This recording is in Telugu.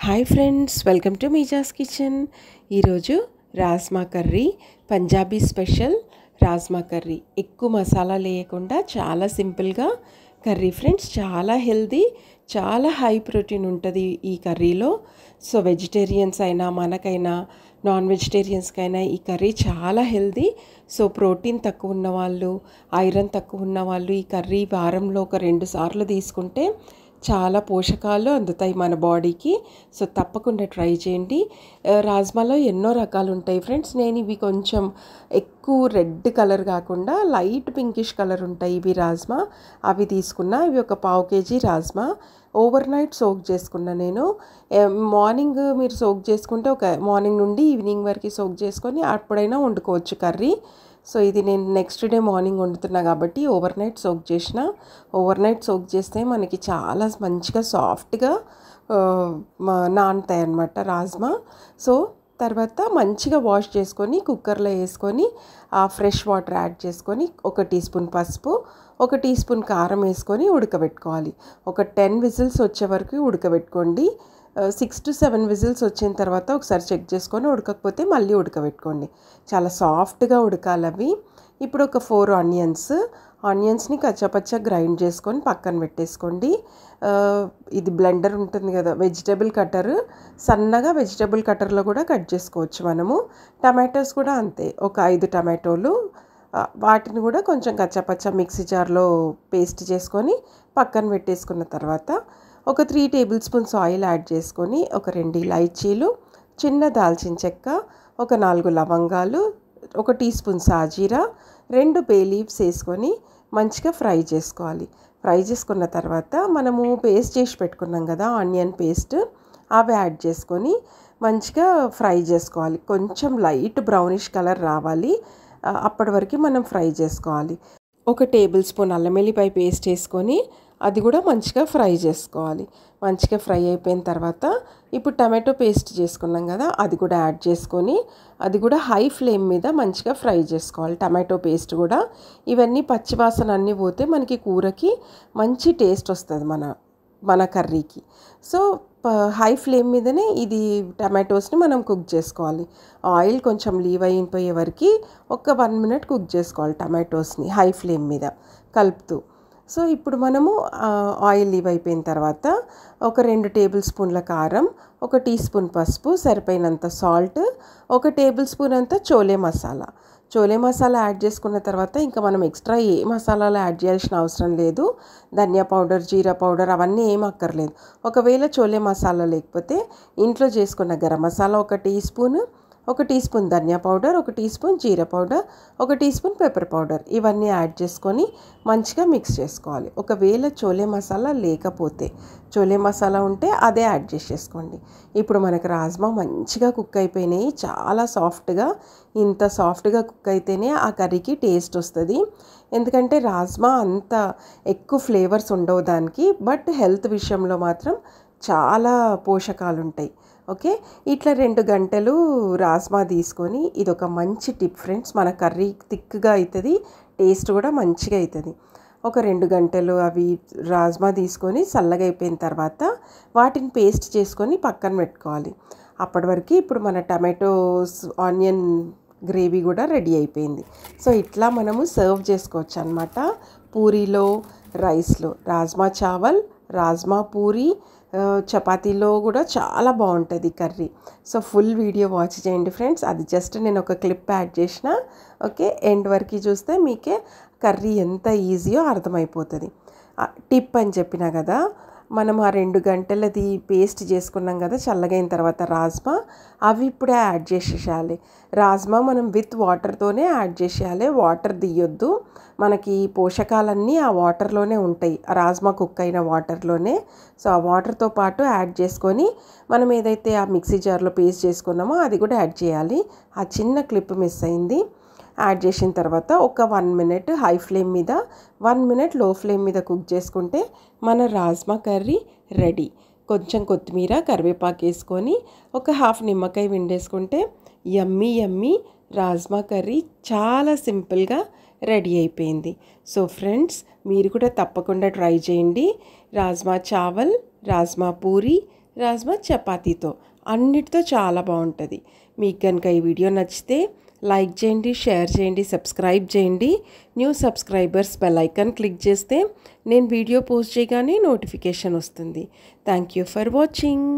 హాయ్ ఫ్రెండ్స్, వెల్కమ్ టు మీజాస్ కిచెన్. ఈరోజు rajma curry, Punjabi special rajma curry. ఎక్కువ మసాలా లేకుండా చాలా సింపుల్గా కర్రీ ఫ్రెండ్స్. చాలా హెల్దీ, చాలా హై ప్రోటీన్ ఉంటుంది ఈ కర్రీలో. సో వెజిటేరియన్స్ అయినా మనకైనా నాన్ వెజిటేరియన్స్కైనా ఈ కర్రీ చాలా హెల్దీ. సో ప్రోటీన్ తక్కువ ఉన్నవాళ్ళు, ఐరన్ తక్కువ ఉన్నవాళ్ళు ఈ కర్రీ వారంలో ఒక 2 సార్లు తీసుకుంటే చాలా పోషకాలు అందుతాయి మన బాడీకి. సో తప్పకుండా ట్రై చేయండి. రాజ్మాలో ఎన్నో రకాలు ఉంటాయి ఫ్రెండ్స్. నేను ఇవి కొంచెం ఎక్కువ రెడ్ కలర్ కాకుండా లైట్ పింకిష్ కలర్ ఉంటాయి ఇవి రాజ్మా. అవి తీసుకున్నా. ఇవి ఒక 1/2 kg rajma over night soak చేసుకున్నా నేను. మార్నింగ్ మీరు సోక్ చేసుకుంటే ఒక మార్నింగ్ నుండి ఈవినింగ్ వరకు సోక్ చేసుకొని అప్పుడైనా వండుకోవచ్చు కర్రీ. సో ఇది నేను నెక్స్ట్ డే మార్నింగ్ వండుతున్నా కాబట్టి ఓవర్ నైట్ సోక్ చేసిన. ఓవర్ నైట్ సోక్ చేస్తే మనకి చాలా మంచిగా సాఫ్ట్గా నానుతాయి అన్నమాట రాజ్మా. సో తర్వాత మంచిగా వాష్ చేసుకొని కుక్కర్లో వేసుకొని ఆ ఫ్రెష్ వాటర్ యాడ్ చేసుకొని 1 టీ స్పూన్ పసుపు, 1 టీ స్పూన్ కారం వేసుకొని ఉడకబెట్టుకోవాలి. ఒక 10 విజిల్స్ వచ్చే వరకు ఉడకబెట్టుకోండి. 6 to 7 విజిల్స్ వచ్చిన తర్వాత ఒకసారి చెక్ చేసుకొని ఉడకకపోతే మళ్ళీ ఉడకబెట్టుకోండి. చాలా సాఫ్ట్గా ఉడకాలి అవి. ఇప్పుడు ఒక 4 ఆనియన్స్ని కచ్చాపచ్చా గ్రైండ్ చేసుకొని పక్కన పెట్టేసుకోండి. ఇది బ్లెండర్ ఉంటుంది కదా, వెజిటేబుల్ కట్టర్, సన్నగా వెజిటేబుల్ కట్టర్లో కూడా కట్ చేసుకోవచ్చు మనము. టమాటోస్ కూడా అంతే, ఒక 5 టమాటోలు, వాటిని కూడా కొంచెం కచ్చాపచ్చా మిక్సీ జార్లో పేస్ట్ చేసుకొని పక్కన పెట్టేసుకున్న తర్వాత ఒక 3 టేబుల్ స్పూన్స్ ఆయిల్ యాడ్ చేసుకొని ఒక 2 ఇలాచీలు, చిన్న దాల్చిన చెక్క, ఒక 4 లవంగాలు, 1 టీ స్పూన్ సాజీరా, 2 బే లీవ్స్ వేసుకొని మంచిగా ఫ్రై చేసుకోవాలి. ఫ్రై చేసుకున్న తర్వాత మనము పేస్ట్ చేసి పెట్టుకున్నాం కదా ఆనియన్ పేస్ట్, అవి యాడ్ చేసుకొని మంచిగా ఫ్రై చేసుకోవాలి. కొంచెం లైట్ బ్రౌనిష్ కలర్ రావాలి, అప్పటి వరకు మనం ఫ్రై చేసుకోవాలి. 1 టేబుల్ స్పూన్ అల్లం వెల్లిపాయ పేస్ట్ వేసుకొని అది కూడా మంచిగా ఫ్రై చేసుకోవాలి. మంచిగా ఫ్రై అయిపోయిన తర్వాత ఇప్పుడు టమాటో పేస్ట్ చేసుకున్నాం కదా అది కూడా యాడ్ చేసుకొని అది కూడా హై ఫ్లేమ్ మీద మంచిగా ఫ్రై చేసుకోవాలి. టమాటో పేస్ట్ కూడా ఇవన్నీ పచ్చివాసన అన్నీ పోతే మనకి కూరకి మంచి టేస్ట్ వస్తుంది మన కర్రీకి. సో హై ఫ్లేమ్ మీదనే ఇది టమాటోస్ని మనం కుక్ చేసుకోవాలి. ఆయిల్ కొంచెం లీవ్ అయిపోయే వరకు ఒక 1 minute కుక్ చేసుకోవాలి టమాటోస్ని హై ఫ్లేమ్ మీద కలుపుతూ. సో ఇప్పుడు మనము ఆయిల్ లీవ్ అయిపోయిన తర్వాత ఒక 2 టేబుల్ స్పూన్ల కారం, 1 టీ స్పూన్ పసుపు, సరిపోయినంత సాల్ట్, 1 టేబుల్ స్పూన్ అంత చోలే మసాలా యాడ్ చేసుకున్న తర్వాత ఇంకా మనం ఎక్స్ట్రా ఏ మసాలాలు యాడ్ చేయాల్సిన అవసరం లేదు. ధనియా పౌడర్, జీరా పౌడర్ అవన్నీ ఏం అక్కర్లేదు. ఒకవేళ చోలే మసాలా లేకపోతే ఇంట్లో చేసుకున్న garam masala 1 teaspoon, 1 teaspoon dhania powder, 1 teaspoon jeera powder, 1 teaspoon pepper powder ఇవన్నీ యాడ్ చేసుకొని మంచిగా మిక్స్ చేసుకోవాలి. ఒకవేళ చోలే మసాలా లేకపోతే, చోలే మసాలా ఉంటే అదే యాడ్ చేసేసుకోండి. ఇప్పుడు మనకు రాజ్మా మంచిగా కుక్ అయిపోయినాయి, చాలా సాఫ్ట్గా. ఇంత సాఫ్ట్గా కుక్ అయితేనే ఆ కర్రీకి టేస్ట్ వస్తుంది. ఎందుకంటే రాజ్మా అంత ఎక్కువ ఫ్లేవర్స్ ఉండవు దానికి, బట్ హెల్త్ విషయంలో మాత్రం చాలా పోషకాలు ఉంటాయి. ఓకే, ఇట్లా 2 గంటలు రాజ్మా తీసుకొని, ఇది ఒక మంచి టిప్ ఫ్రెండ్స్. మన కర్రీ థిక్గా అవుతుంది, టేస్ట్ కూడా మంచిగా అవుతుంది. ఒక 2 గంటలు అవి రాజ్మా తీసుకొని చల్లగా అయిపోయిన తర్వాత వాటిని పేస్ట్ చేసుకొని పక్కన పెట్టుకోవాలి. అప్పటి వరకు ఇప్పుడు మన టమాటోస్ ఆనియన్ గ్రేవీ కూడా రెడీ అయిపోయింది. సో ఇట్లా మనము సర్వ్ చేసుకోవచ్చు అన్నమాట. పూరీలో, రైస్లో, రాజ్మా చావల్, రాజ్మా పూరి, చపాతీలో కూడా చాలా బాగుంటుంది curry. So full video watch చేయండి ఫ్రెండ్స్. అది జస్ట్ నేను ఒక క్లిప్ యాడ్ చేసిన. ఓకే, ఎండ్ వరకు చూస్తే మీకే కర్రీ ఎంత ఈజీయో అర్థమైపోతుంది. టిప్ అని చెప్పినా కదా, మనం ఆ 2 గంటలది పేస్ట్ చేసుకున్నాం కదా చల్లగైన తర్వాత రాజ్మా, అవి ఇప్పుడే యాడ్ చేసేయాలి. రాజ్మా మనం విత్ వాటర్తోనే యాడ్ చేసేయాలి, వాటర్ తీయొద్దు. మనకి పోషకాలన్నీ ఆ వాటర్లోనే ఉంటాయి, ఆ రాజ్మా కుక్ అయిన వాటర్లోనే. సో ఆ వాటర్తో పాటు యాడ్ చేసుకొని మనం ఏదైతే ఆ మిక్సీ జార్లో పేస్ట్ చేసుకున్నామో అది కూడా యాడ్ చేయాలి. ఆ చిన్న క్లిప్ మిస్ అయింది. యాడ్ చేసిన తర్వాత ఒక 1 minute హై ఫ్లేమ్ మీద, 1 minute లో ఫ్లేమ్ మీద కుక్ చేసుకుంటే మన రాజ్మా కర్రీ రెడీ. కొంచెం కొత్తిమీర, కరివేపాకు వేసుకొని ఒక 1/2 నిమ్మకాయ పిండేసుకుంటే యమ్మీ రాజ్మా కర్రీ చాలా సింపుల్గా రెడీ అయిపోయింది. సో ఫ్రెండ్స్, మీరు కూడా తప్పకుండా ట్రై చేయండి. రాజ్మా చావల్, రాజ్మా పూరి, రాజ్మా చపాతీతో అన్నిటితో చాలా బాగుంటుంది. మీకు కనుక ఈ వీడియో నచ్చితే లైక్ చేయండి, షేర్ చేయండి, సబ్స్క్రైబ్ చేయండి. New subscribers bell icon click చేస్తే నేను వీడియో పోస్ట్ చేయగానే నోటిఫికేషన్ వస్తుంది. Thank you for watching.